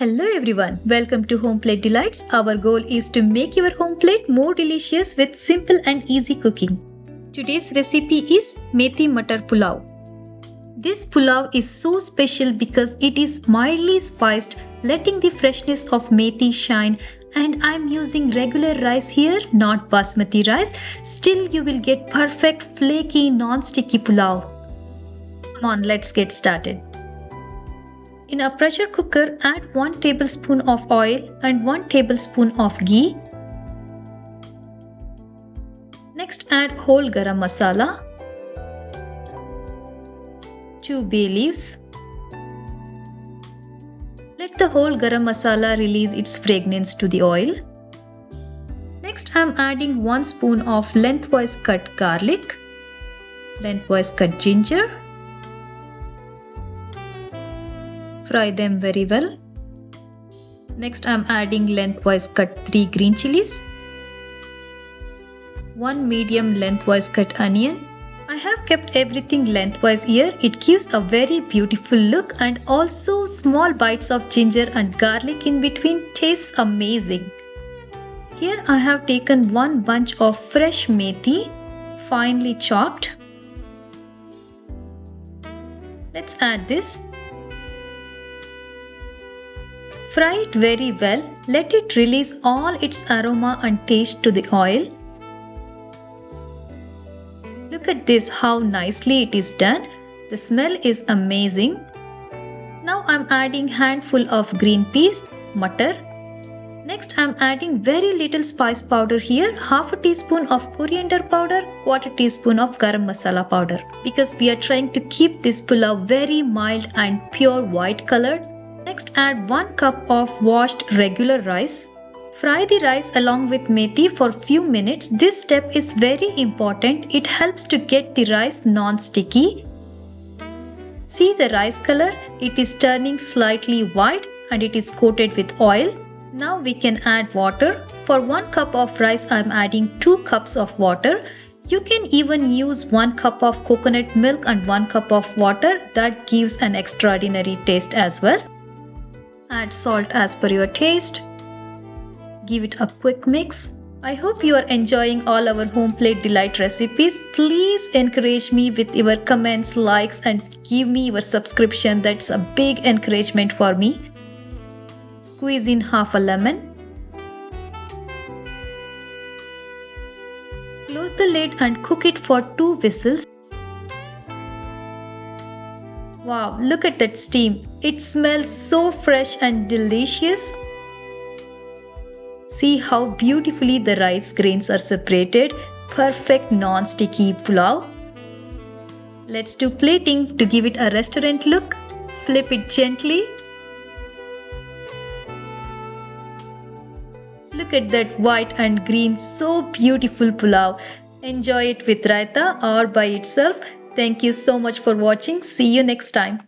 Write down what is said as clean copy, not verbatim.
Hello everyone, welcome to Home Plate Delights. Our goal is to make your home plate more delicious with simple and easy cooking. Today's recipe is Methi Matar Pulao. This pulao is so special because it is mildly spiced, letting the freshness of methi shine, and I'm using regular rice here, not basmati rice. Still you will get perfect flaky non-sticky pulao. Come on, let's get started. In a pressure cooker, add 1 tablespoon of oil and 1 tablespoon of ghee. Next add whole garam masala, 2 bay leaves. Let the whole garam masala release its fragrance to the oil. Next I am adding 1 spoon of lengthwise cut garlic, lengthwise cut ginger. Fry them very well. Next I am adding lengthwise cut 3 green chilies, 1 medium lengthwise cut onion. I have kept everything lengthwise here. It gives a very beautiful look, and also small bites of ginger and garlic in between tastes amazing. Here I have taken 1 bunch of fresh methi, finely chopped. Let's add this. Fry it very well. Let it release all its aroma and taste to the oil. Look at this, how nicely it is done. The smell is amazing. Now I am adding handful of green peas, mutter. Next I am adding very little spice powder here, half a teaspoon of coriander powder, quarter teaspoon of garam masala powder. Because we are trying to keep this pulao very mild and pure white colored. Next add 1 cup of washed regular rice. Fry the rice along with methi for few minutes. This step is very important. It helps to get the rice non-sticky. See the rice color? It is turning slightly white and it is coated with oil. Now we can add water. For 1 cup of rice I am adding 2 cups of water. You can even use 1 cup of coconut milk and 1 cup of water. That gives an extraordinary taste as well. Add salt as per your taste. Give it a quick mix. I hope you are enjoying all our home plate delight recipes. Please encourage me with your comments, likes, and give me your subscription. That's a big encouragement for me. Squeeze in half a lemon. Close the lid and cook it for 2 whistles. Wow, look at that steam. It smells so fresh and delicious. See how beautifully the rice grains are separated. Perfect non-sticky pulao. Let's do plating to give it a restaurant look. Flip it gently. Look at that white and green, so beautiful pulao. Enjoy it with raita or by itself. Thank you so much for watching. See you next time.